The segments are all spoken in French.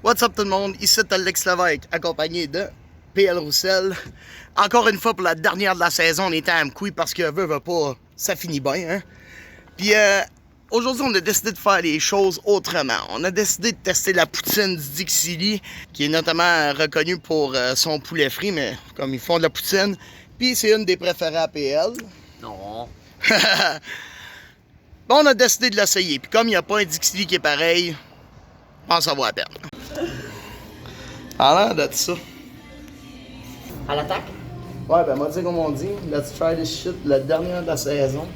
What's up tout le monde, ici Alex Lévesque, accompagné de PL Roussel. Encore une fois pour la dernière de la saison, on était à Amqui parce que veut pas, ça finit bien. Hein? Puis aujourd'hui, on a décidé de faire les choses autrement. On a décidé de tester la poutine du Dixili, qui est notamment reconnue pour son poulet frit, mais comme ils font de la poutine. Puis c'est une des préférées à PL. Non. Bon, on a décidé de l'essayer. Puis comme il n'y a pas un Dixili qui est pareil, je pense que ça vaut la peine. À l'air de ça. À l'attaque? Ouais, ben moi, tu sais comme on dit, let's try this shit, la dernière de la saison.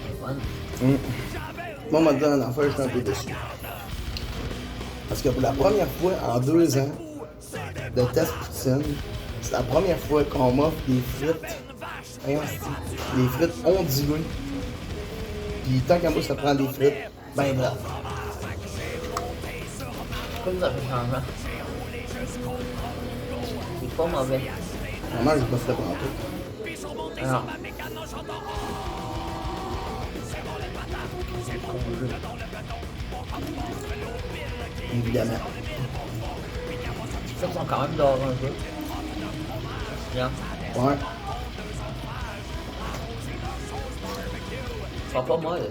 C'est bonne. Moi, on m'a dit une affaire, je suis un peu déçu. Parce que pour la première fois en 2 ans de test poutine, c'est la première fois qu'on m'offre des frites. Les frites ondulées. Puis tant qu'à moi, ça prend des frites, ben bref. Comme ça fait changement. C'est pas mauvais. Vraiment, j'ai pas fait pour tout. Alors. Évidemment. Les frites sont quand même dehors un peu. Bien. Ouais. Ils sont pas molles.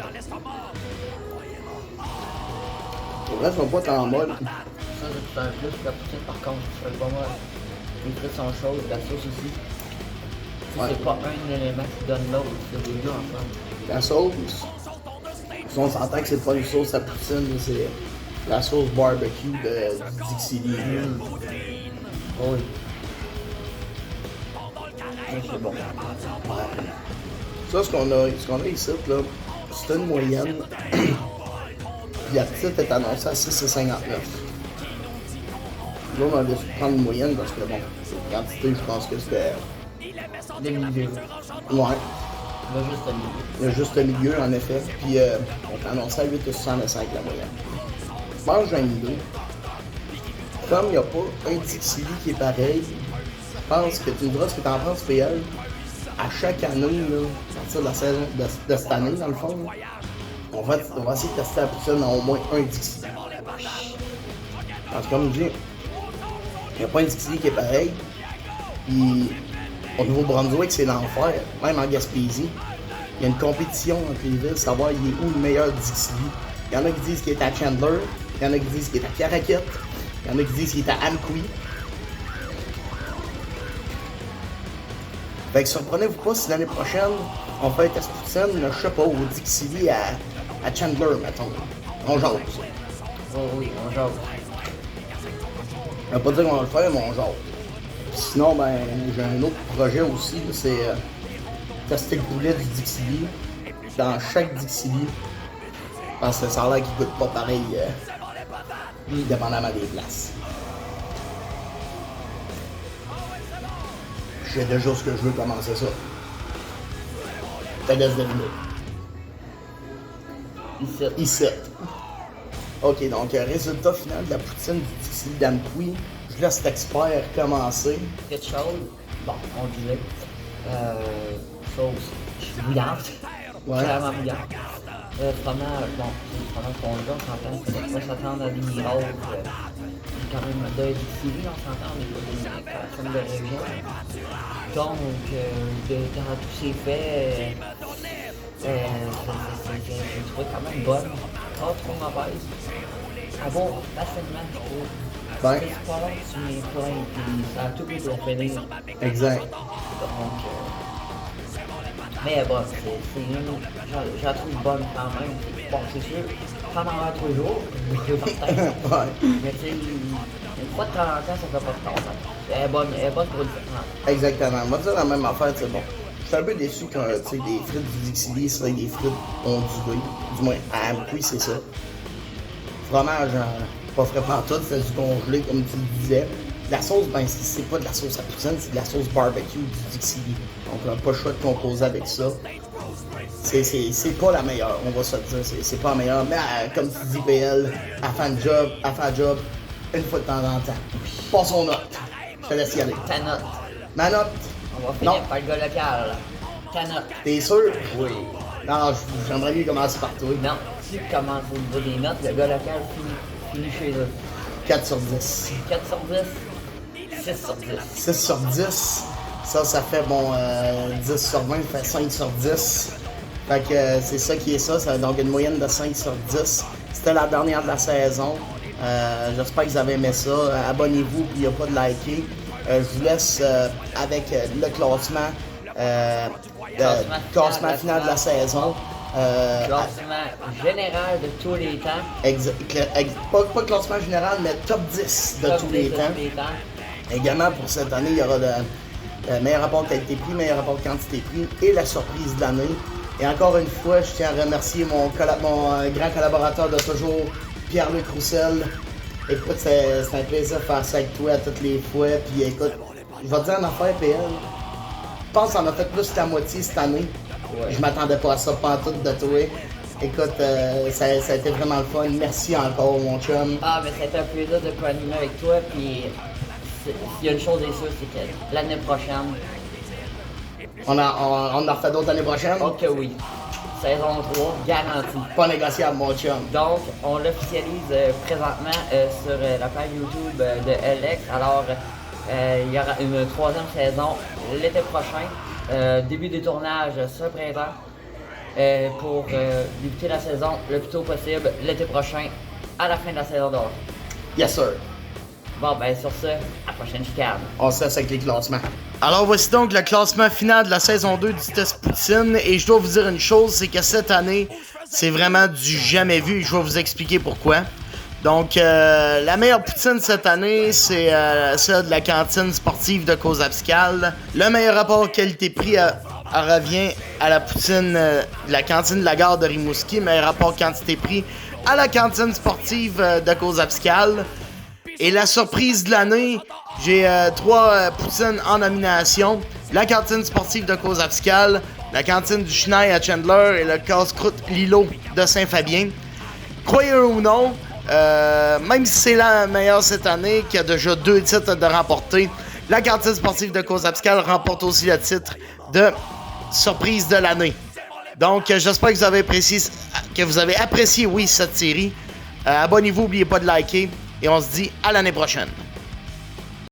Pour vrai, ils sont pas tant molles. Ça, c'est un plus que la poutine par contre. C'est pas molle. Les frites sont chaudes, la sauce aussi. Ouais. C'est pas un élément qui donne l'autre, c'est les deux ensemble. La sauce, si on s'entend que c'est pas une sauce à poutine, c'est la sauce barbecue du Dixili. Oui. Mais c'est bon. Ouais. Ça, ce qu'on a ici, là, c'est une moyenne. Puis la petite est annoncée à 6,59. Là, on a décidé de prendre une moyenne parce que, bon, la quantité, je pense que c'était. Des milieux. Ouais. Le juste milieu. Le juste milieu, en effet. Puis, on a annoncé à 8,65 la moyenne. Moi, j'ai une idée. Comme il n'y a pas un Dixili qui est pareil, je pense que tu me diras ce que tu en penses, PL. À chaque année, là, à partir de la saison de cette année, dans le fond, là, on va essayer de tester la poutine à au moins un Dixili. Parce que comme je dis, il n'y a pas un Dixili qui est pareil. Puis, au Nouveau-Brunswick, c'est l'enfer. Même en Gaspésie, il y a une compétition entre les villes, savoir il est où le meilleur Dixili. Il y en a qui disent qu'il est à Chandler, il y en a qui disent qu'il est à Caraquette, il y en a qui disent qu'il est à Amqui. Fait que surprenez-vous pas si l'année prochaine, on fait un test poutine, je sais pas, au Dixili à Chandler, mettons. On jase. Oh oui, on jase. Je vais pas dire qu'on va le faire, mais on jase. Sinon, ben, j'ai un autre projet aussi, là, c'est tester le poulet du Dixili dans chaque Dixili. Parce que ça a l'air qu'il goûte pas pareil, dépendamment des places. Je sais déjà ce que je veux commencer ça. T'as laisse deviner. Ici. Ok, donc résultat final de la poutine du Dixili d'Amqui. Je laisse l'expert commencer. Frites chaudes, bon, on disait. Sauce bouillante. Ouais. Clairement bouillante. Fromage, bon, c'est fromage congelé, on s'entend, il faut pas s'attendre à des miracles. Quand même de Dixili, on s'entend, on est pas des personnes de région. Donc, dans tous ces faits, je trouve quand même bonne. Pas trop mauvaise. Ah bon, facilement, je trouve. Ben, C'est pas long, tu mets plein, puis ça a tout pour finir. exact. Donc, mais bon, je la trouve bonne quand même. Bon, c'est sûr, pas dans un toujours, je veux partir. Ouais, Mais tu sais, une fois de temps en temps, ça fait pas de temps. Elle est bonne pour le faire. exactement. Moi, dire la même affaire, c'est bon. Je suis un peu déçu quand, tu sais, des frites du Dixili seraient des frites ondulées. Du moins, à Amqui, c'est ça. Fromage, pas frais pantoute, c'est du congelé, comme tu le disais. La sauce, ben, c'est pas de la sauce à poutine, c'est de la sauce barbecue du Dixili. Donc, on n'a pas le choix de composer avec ça. C'est pas la meilleure, on va se le dire, c'est pas la meilleure. Mais comme tu dis, PL, elle fait un job une fois de temps en temps. Passe aux notes. Je te laisse y aller. Ta note. Ma note, On va finir Non. par le gars local. Ta note. t'es sûr? Oui. Non, j'aimerais mieux commencer par toi. Non. tu commences au niveau des notes, le gars local finit chez eux. 4 sur 10. 4 sur 10, 6 sur 10. 6 sur 10, ça fait bon 10 sur 20, ça fait 5 sur 10. Fait que c'est ça qui est ça donc une moyenne de 5 sur 10. C'était la dernière de la saison. J'espère que vous avez aimé ça. Abonnez-vous, puis il n'y a pas de liker. Je vous laisse avec le classement final de la saison. Classement général de tous les temps. Pas classement général, mais top 10 de tous les temps. Également, pour cette année, il y aura le meilleur rapport qualité-prix, meilleur rapport quantité-prix et la surprise de l'année. Et encore une fois, je tiens à remercier mon grand collaborateur de toujours, Pierre-Luc Roussel. Écoute, c'est un plaisir de faire ça avec toi à toutes les fois. Puis écoute, je vais te dire une affaire, PL. Je pense qu'on a fait plus que la moitié cette année. Ouais. Je m'attendais pas à ça, pas en tout de toi. Écoute, ça a été vraiment le fun. Merci encore, mon chum. Ah, mais c'était un plaisir de co-animer avec toi. Puis, il y a une chose est sûre, c'est que l'année prochaine. On en refait d'autres l'année prochaine? Ok, oui. Saison 3, garantie. Pas négociable, mon chum. Donc, on l'officialise présentement sur la page YouTube de LX. Alors, il y aura une 3e saison l'été prochain. Début des tournages ce printemps. Pour débuter la saison le plus tôt possible l'été prochain, à la fin de la saison d'or. Yes, sir. Bon, ben sur ce, à la prochaine chicane. On se laisse avec les classements. Alors voici donc le classement final de la saison 2 du test Poutine. Et je dois vous dire une chose, c'est que cette année, c'est vraiment du jamais vu. Et je vais vous expliquer pourquoi. Donc, la meilleure poutine cette année, c'est celle de la cantine sportive de Cozapscal. Le meilleur rapport qualité-prix revient à la poutine de la cantine de la gare de Rimouski. Meilleur rapport quantité-prix à la cantine sportive de Cozapscal. Et la surprise de l'année, j'ai 3 poutines en nomination. La cantine sportive de Cozapscal, la cantine du Chenail à Chandler et le casse-croûte Lilo de Saint-Fabien. Croyez-le ou non, même si c'est la meilleure cette année, qui a déjà 2 titres de remporter, la cantine sportive de Cozapscal remporte aussi le titre de surprise de l'année. Donc, j'espère que vous avez apprécié, oui, cette série. Abonnez-vous, n'oubliez pas de liker, et on se dit à l'année prochaine.